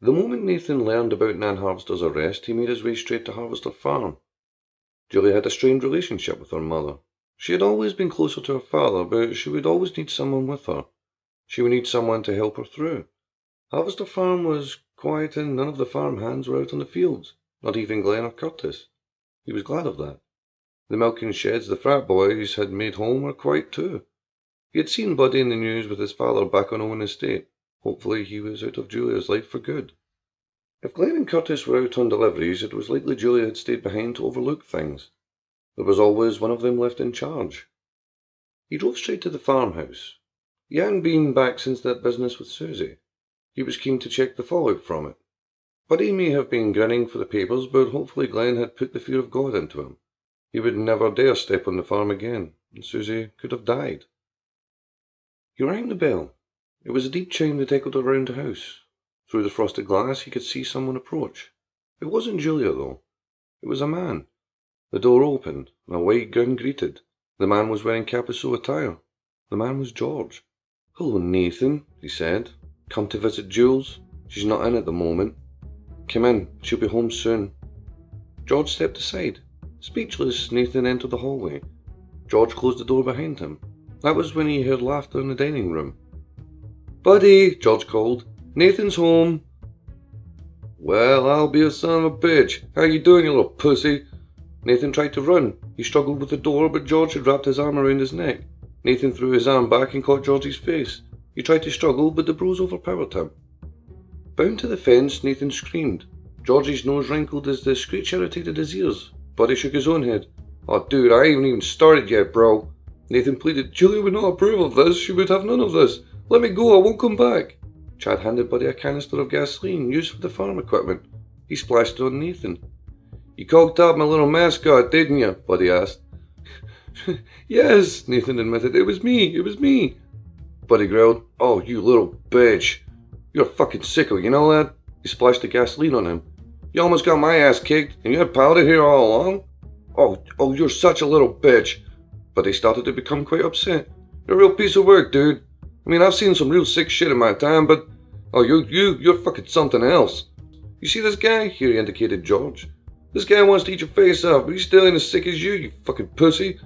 The moment Nathan learned about Nan Harvester's arrest, he made his way straight to Harvester Farm. Julia had a strained relationship with her mother. She had always been closer to her father, but she would always need someone with her. She would need someone to help her through. Harvester Farm was quiet and none of the farm hands were out on the fields, not even Glenn or Curtis. He was glad of that. The milking sheds the frat boys had made home were quiet too. He had seen Buddy in the news with his father back on Owen Estate. Hopefully he was out of Julia's life for good. If Glenn and Curtis were out on deliveries, it was likely Julia had stayed behind to overlook things. There was always one of them left in charge. He drove straight to the farmhouse. He hadn't been back since that business with Susie. He was keen to check the fallout from it. Buddy may have been grinning for the papers, but hopefully Glenn had put the fear of God into him. He would never dare step on the farm again, and Susie could have died. He rang the bell. It was a deep chime that echoed around the house. Through the frosted glass he could see someone approach. It wasn't Julia, though. It was a man. The door opened, and a white gown greeted. The man was wearing Capucines attire. The man was George. "Hello, Nathan," he said. "Come to visit Jules? She's not in at the moment. Come in, she'll be home soon." George stepped aside. Speechless, Nathan entered the hallway. George closed the door behind him. That was when he heard laughter in the dining room. "Buddy," George called. "Nathan's home." "Well, I'll be a son of a bitch. How you doing, you little pussy?" Nathan tried to run. He struggled with the door, but George had wrapped his arm around his neck. Nathan threw his arm back and caught George's face. He tried to struggle, but the bros overpowered him. Bound to the fence, Nathan screamed. George's nose wrinkled as the screech irritated his ears. Buddy shook his own head. "Oh, dude, I haven't even started yet, bro." Nathan pleaded. "Julia would not approve of this. She would have none of this. Let me go, I won't come back." Chad handed Buddy a canister of gasoline used for the farm equipment. He splashed it on Nathan. "You coked up my little mascot, didn't you?" Buddy asked. "Yes," Nathan admitted. It was me. Buddy growled. "Oh, you little bitch. You're a fucking sicko, you know that?" He splashed the gasoline on him. "You almost got my ass kicked, and you had powder here all along? Oh, you're such a little bitch." Buddy started to become quite upset. "You're a real piece of work, dude. I mean, I've seen some real sick shit in my time, but... Oh, you're fucking something else. You see this guy?" Here he indicated George. "This guy wants to eat your face off, but he's still ain't as sick as you fucking pussy."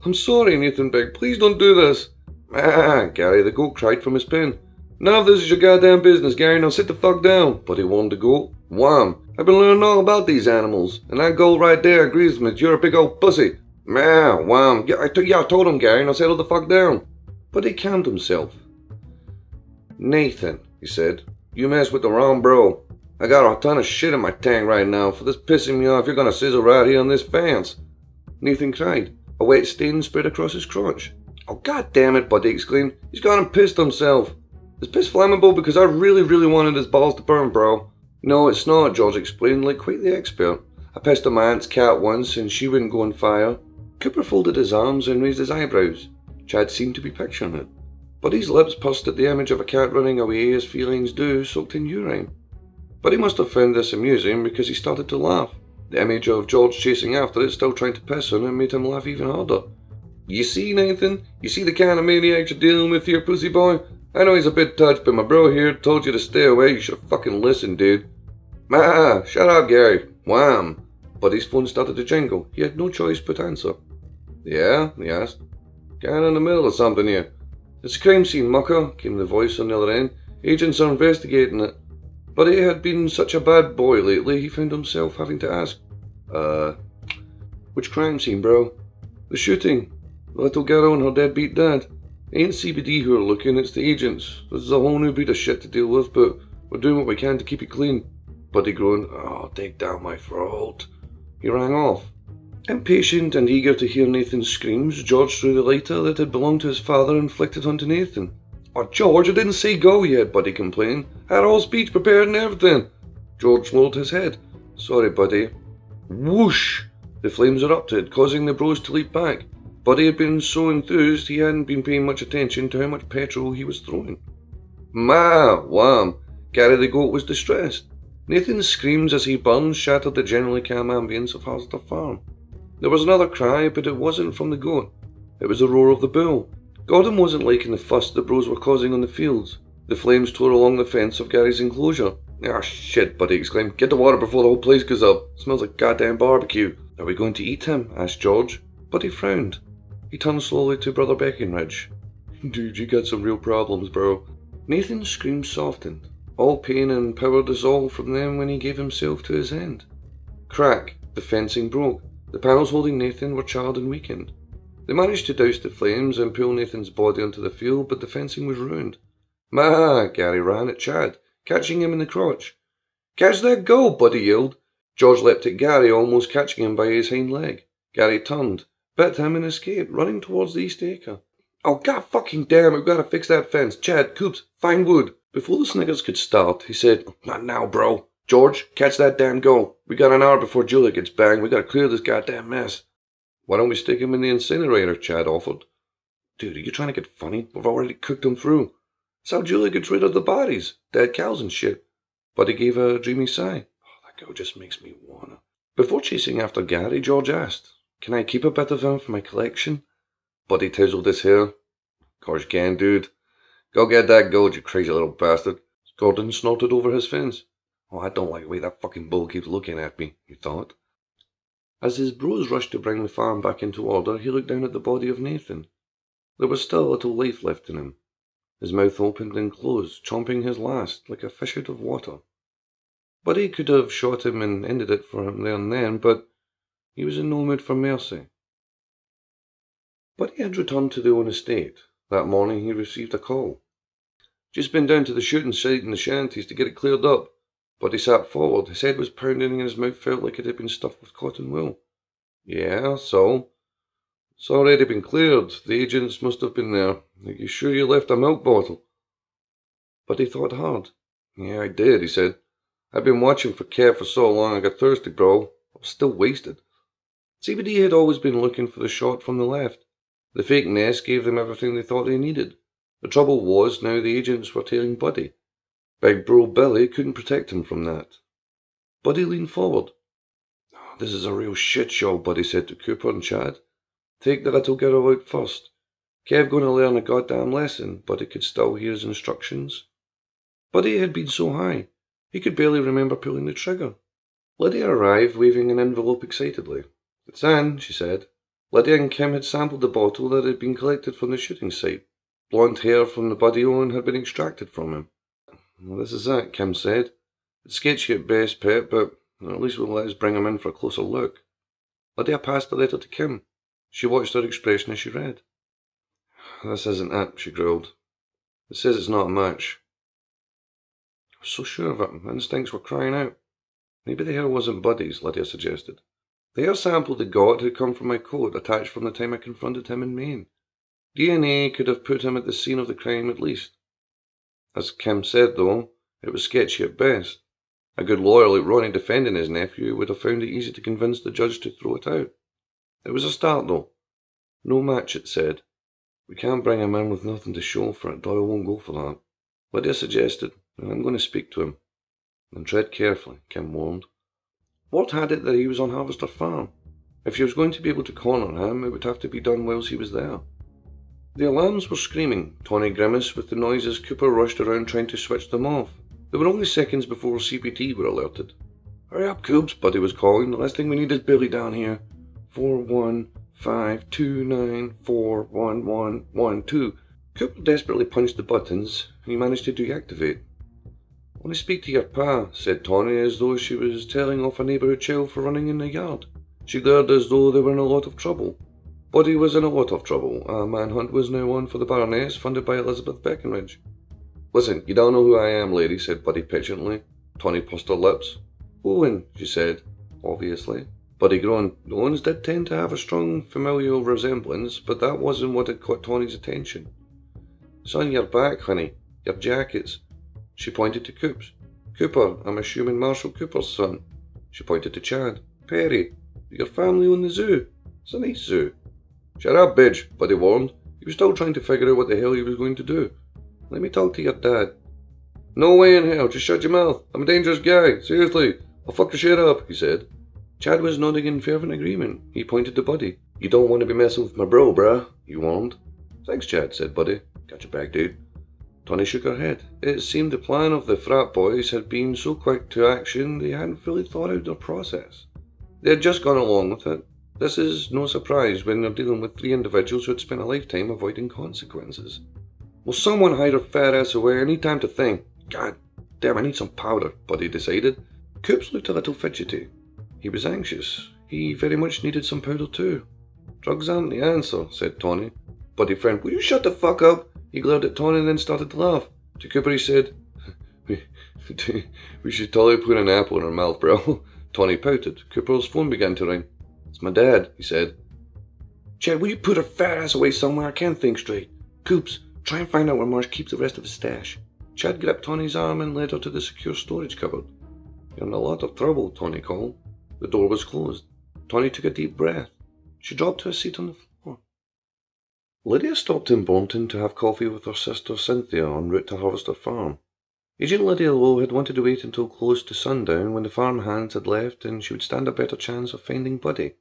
"I'm sorry," Nathan begged. "Please don't do this." "Ah," Gary the goat cried from his pen. "None of this is your goddamn business, Gary. Now sit the fuck down." Buddy warned the goat. "Wham! I've been learning all about these animals, and that goat right there agrees with me. You're a big old pussy." "Meow, wham. Yeah, I told him, Gary. Now settle the fuck down." But he calmed himself. "Nathan," he said, "you mess with the wrong bro. I got a ton of shit in my tank right now. For this pissing me off, you're gonna sizzle right here on this fence." Nathan cried. A wet stain spread across his crotch. "Oh, god damn it," Buddy exclaimed. "He's gone and pissed himself." "Is piss flammable? Because I really wanted his balls to burn, bro." "No, it's not," George explained, like quite the expert. "I pissed on my aunt's cat once, and she wouldn't go on fire." Cooper folded his arms and raised his eyebrows. Chad seemed to be picturing it. Buddy's lips pursed at the image of a cat running away as felines do, soaked in urine. Buddy must have found this amusing because he started to laugh. The image of George chasing after it, still trying to piss on him, made him laugh even harder. "You see, Nathan? You see the kind of maniac you're dealing with here, pussy boy? I know he's a bit touched, but my bro here told you to stay away. You should have fucking listened, dude." "Ah, shut up, Gary." Wham! Buddy's phone started to jingle. He had no choice but answer. "Yeah?" he asked. "Kinda in the middle of something here." "It's a crime scene, mucker," came the voice on the other end. "Agents are investigating it." Buddy had been such a bad boy lately, he found himself having to ask, "Which crime scene, bro?" "The shooting. The little girl and her deadbeat dad. It ain't CBD who are looking, it's the agents. This is a whole new breed of shit to deal with, but we're doing what we can to keep it clean." Buddy groaned. "Oh, dig down my throat." He rang off. Impatient and eager to hear Nathan's screams, George threw the lighter that had belonged to his father and flicked it onto Nathan. "Oh, George, I didn't say go yet," Buddy complained. "I had a whole speech prepared and everything." George lowered his head. "Sorry, Buddy." Whoosh! The flames erupted, causing the bros to leap back. Buddy had been so enthused he hadn't been paying much attention to how much petrol he was throwing. "Ma! Wham!" Gary the goat was distressed. Nathan's screams as he burned shattered the generally calm ambience of Harvester Farm. There was another cry, but it wasn't from the goat. It was the roar of the bull. Gordon wasn't liking the fuss the bros were causing on the fields. The flames tore along the fence of Gary's enclosure. "Ah, shit," Buddy exclaimed. "Get the water before the whole place goes up. It smells like goddamn barbecue." "Are we going to eat him?" asked George. Buddy frowned. He turned slowly to Brother Breckenridge. "Dude, you got some real problems, bro." Nathan's scream softened. All pain and power dissolved from them when he gave himself to his end. Crack! The fencing broke. The panels holding Nathan were charred and weakened. They managed to douse the flames and pull Nathan's body onto the field, but the fencing was ruined. "Ma!" Gary ran at Chad, catching him in the crotch. "Catch that goal!" Buddy yelled. George leapt at Gary, almost catching him by his hind leg. Gary turned, bit him and escaped, running towards the East Acre. "Oh, god fucking damn, we've got to fix that fence. Chad, Coops, find wood." Before the Sniggers could start, he said, "Not now, bro. George, catch that damn goal. We got an hour before Julia gets banged. We gotta clear this goddamn mess." "Why don't we stick him in the incinerator?" Chad offered. "Dude, are you trying to get funny? We've already cooked him through. That's how Julia gets rid of the bodies. Dead cows and shit." Buddy gave a dreamy sigh. "Oh, that girl just makes me wanna." Before chasing after Gary, George asked, "Can I keep a bit of him for my collection?" Buddy tousled his hair. "Course you can, dude. Go get that gold, you crazy little bastard." Gordon snorted over his fence. "Oh, I don't like the way that fucking bull keeps looking at me," he thought. As his bros rushed to bring the farm back into order, he looked down at the body of Nathan. There was still a little life left in him. His mouth opened and closed, chomping his last, like a fish out of water. Buddy could have shot him and ended it for him there and then, but he was in no mood for mercy. Buddy had returned to their own estate. That morning he received a call. "Just been down to the shooting site in the shanties to get it cleared up." Buddy sat forward. His head was pounding and his mouth felt like it had been stuffed with cotton wool. "Yeah, so?" "It's already been cleared. The agents must have been there. Are you sure you left a milk bottle?" Buddy thought hard. "Yeah, I did," he said. "I've been watching for Kev for so long I got thirsty, bro. I was still wasted." CBD had always been looking for the shot from the left. The fake nest gave them everything they thought they needed. The trouble was, now the agents were tailing Buddy. Big Bro Billy couldn't protect him from that. Buddy leaned forward. "Oh, this is a real shit show," Buddy said to Cooper and Chad. "Take the little girl out first. Kev gonna learn a goddamn lesson," Buddy could still hear his instructions. Buddy had been so high, he could barely remember pulling the trigger. Lydia arrived, waving an envelope excitedly. "It's in," she said. Lydia and Kim had sampled the bottle that had been collected from the shooting site. Blonde hair from the Buddy owned had been extracted from him. "Well, this is it," Kim said. "It's sketchy at best, Pet, but at least we'll let us bring him in for a closer look." Lydia passed the letter to Kim. She watched her expression as she read. "This isn't it," she growled. "It says it's not a match." I was so sure of it. My instincts were crying out. "Maybe the hair wasn't Buddy's," Lydia suggested. "The hair sample they got had come from my coat, attached from the time I confronted him in Maine. DNA could have put him at the scene of the crime at least. As Kim said, though, it was sketchy at best. A good lawyer like Ronnie defending his nephew would have found it easy to convince the judge to throw it out. It was a start, though. No match, it said. We can't bring him in with nothing to show for it. Doyle won't go for that." Lydia suggested, "I'm going to speak to him." "And tread carefully," Kim warned. Ward had it that he was on Harvester Farm. If she was going to be able to corner him, it would have to be done whilst he was there. The alarms were screaming. Tawny grimaced with the noise as Cooper rushed around trying to switch them off. There were only seconds before CPT were alerted. "Hurry up, Coops," Buddy was calling. "The last thing we need is Billy down here. 41529411112." Cooper desperately punched the buttons, and he managed to deactivate. "I want to speak to your pa," said Tawny, as though she was telling off a neighbourhood child for running in the yard. She glared as though they were in a lot of trouble. Buddy was in a lot of trouble. A manhunt was now on for the Baroness, funded by Elizabeth Breckenridge. "Listen, you don't know who I am, lady," said Buddy petulantly. Tawny pursed her lips. "Owen," she said, obviously. Buddy groaned. Owens did tend to have a strong familial resemblance, but that wasn't what had caught Tawny's attention. "It's on your back, honey. Your jackets." She pointed to Coops. "Cooper, I'm assuming Marshall Cooper's son." She pointed to Chad. "Perry, your family own the zoo. It's a nice zoo." "Shut up, bitch," Buddy warned. He was still trying to figure out what the hell he was going to do. "Let me talk to your dad." "No way in hell, just shut your mouth. I'm a dangerous guy. Seriously, I'll fuck your shit up," he said. Chad was nodding in fervent agreement. He pointed to Buddy. "You don't want to be messing with my bro, bruh," he warned. "Thanks, Chad," said Buddy. "Got your back, dude." Tawny shook her head. It seemed the plan of the frat boys had been so quick to action they hadn't fully thought out their process. They had just gone along with it. This is no surprise when they're dealing with three individuals who had spent a lifetime avoiding consequences. Will someone hide her fat ass away? I need time to think. God damn, I need some powder, Buddy decided. Coops looked a little fidgety. He was anxious. He very much needed some powder too. Drugs aren't the answer, said Tawny. Buddy frowned. Will you shut the fuck up? He glared at Tawny and then started to laugh. To Cooper he said, we should totally put an apple in her mouth, bro. Tawny pouted. Cooper's phone began to ring. It's my dad, he said. Chad, will you put her fat ass away somewhere? I can't think straight. Coops, try and find out where Marsh keeps the rest of his stash. Chad grabbed Tawny's arm and led her to the secure storage cupboard. You're in a lot of trouble, Tawny called. The door was closed. Tawny took a deep breath. She dropped to a seat on the floor. Lydia stopped in Bournemouth to have coffee with her sister Cynthia en route to Harvester Farm. Agent Lydia Lowe had wanted to wait until close to sundown when the farm hands had left and she would stand a better chance of finding Buddy.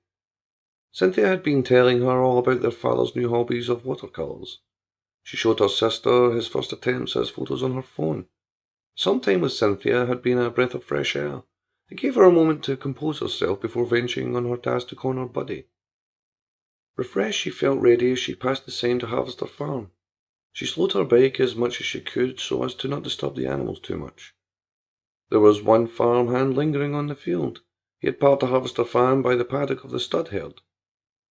Cynthia had been telling her all about their father's new hobbies of watercolours. She showed her sister his first attempts as photos on her phone. Some time with Cynthia had been a breath of fresh air. It gave her a moment to compose herself before venturing on her task to corner Buddy. Refreshed, she felt ready as she passed the sign to Harvester Farm. She slowed her bike as much as she could so as to not disturb the animals too much. There was one farmhand lingering on the field. He had parked the Harvester Farm by the paddock of the stud herd.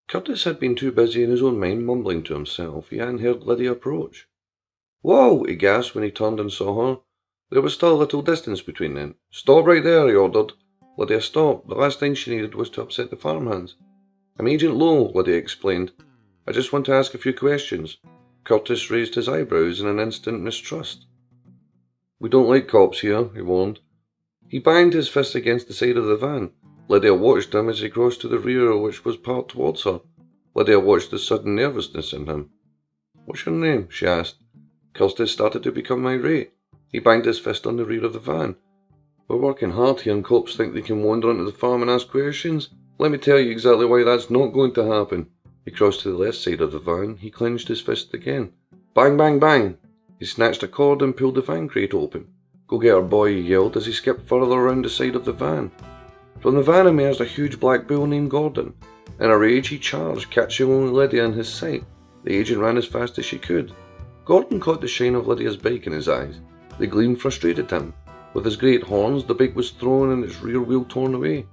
Curtis had been too busy in his own mind mumbling to himself. He hadn't heard Lydia approach. Whoa! He gasped when he turned and saw her. There was still a little distance between them. Stop right there, he ordered. Lydia stopped. The last thing she needed was to upset the farmhands. I'm Agent Lowe, Lydia explained. I just want to ask a few questions. Curtis raised his eyebrows in an instant mistrust. We don't like cops here, he warned. He banged his fist against the side of the van. Lydia watched him as he crossed to the rear, which was parked towards her. Lydia watched the sudden nervousness in him. What's your name? She asked. Curtis started to become irate. He banged his fist on the rear of the van. We're working hard here and cops think they can wander onto the farm and ask questions. Let me tell you exactly why that's not going to happen. He crossed to the left side of the van. He clenched his fist again. Bang, bang, bang! He snatched a cord and pulled the van crate open. Go get her, boy, he yelled as he skipped further around the side of the van. From the van emerged a huge black bull named Gordon. In a rage, he charged, catching only Lydia in his sight. The agent ran as fast as she could. Gordon caught the shine of Lydia's bike in his eyes. The gleam frustrated him. With his great horns, the bike was thrown and its rear wheel torn away.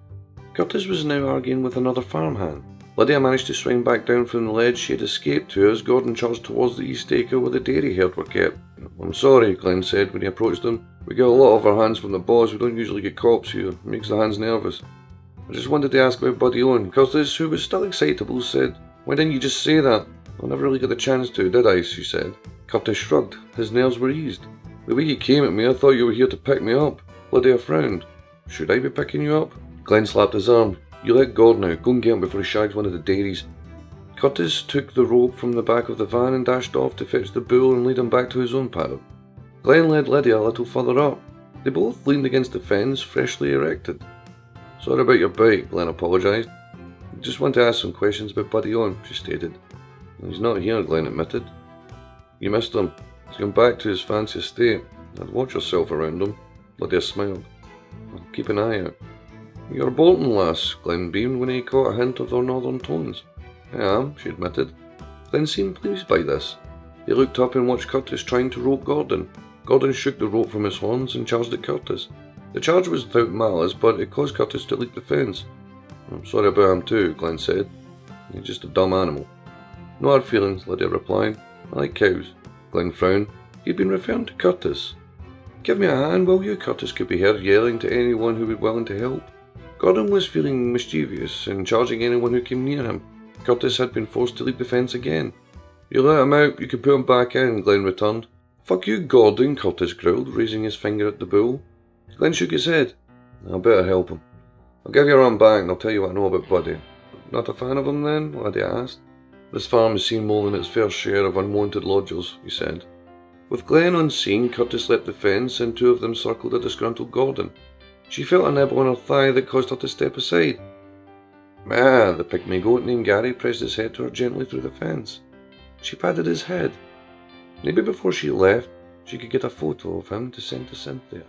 Curtis was now arguing with another farmhand. Lydia managed to swing back down from the ledge she had escaped to as Gordon charged towards the east acre where the dairy herd were kept. I'm sorry, Glenn said when he approached them. We get a lot of our hands from the boss. We don't usually get cops here. It makes the hands nervous. I just wanted to ask about Buddy Owen. Curtis, who was still excitable, said, Why didn't you just say that? I never really got the chance to, did I? She said. Curtis shrugged. His nerves were eased. The way you came at me, I thought you were here to pick me up. Lydia frowned. Should I be picking you up? Glenn slapped his arm. You let Gordon out. Go and get him before he shags one of the dairies. Curtis took the rope from the back of the van and dashed off to fetch the bull and lead him back to his own paddock. Glenn led Lydia a little further up. They both leaned against the fence, freshly erected. Sorry about your bike, Glenn apologised. I just want to ask some questions about Buddy Owen, she stated. He's not here, Glenn admitted. You missed him. He's gone back to his fancy estate. I'd watch yourself around him. Lydia smiled. I'll keep an eye out. You're a Bolton lass, Glenn beamed when he caught a hint of their northern tones. I am, she admitted. Glenn seemed pleased by this. He looked up and watched Curtis trying to rope Gordon. Gordon shook the rope from his horns and charged at Curtis. The charge was without malice, but it caused Curtis to leap the fence. I'm sorry about him too, Glenn said. He's just a dumb animal. No hard feelings, Lydia replied. I like cows. Glenn frowned. He'd been referring to Curtis. Give me a hand, will you? Curtis could be heard yelling to anyone who was willing to help. Gordon was feeling mischievous and charging anyone who came near him. Curtis had been forced to leap the fence again. You let him out, you can put him back in, Glenn returned. Fuck you, Gordon, Curtis growled, raising his finger at the bull. Glenn shook his head. I better help him. I'll give you a run back and I'll tell you what I know about Buddy. Not a fan of him then? Lydia asked. This farm has seen more than its fair share of unwanted lodgers, he said. With Glenn on scene, Curtis leapt the fence and two of them circled a disgruntled Gordon. She felt a nibble on her thigh that caused her to step aside. The pygmy goat named Gary pressed his head to her gently through the fence. She patted his head. Maybe before she left, she could get a photo of him to send to Cynthia.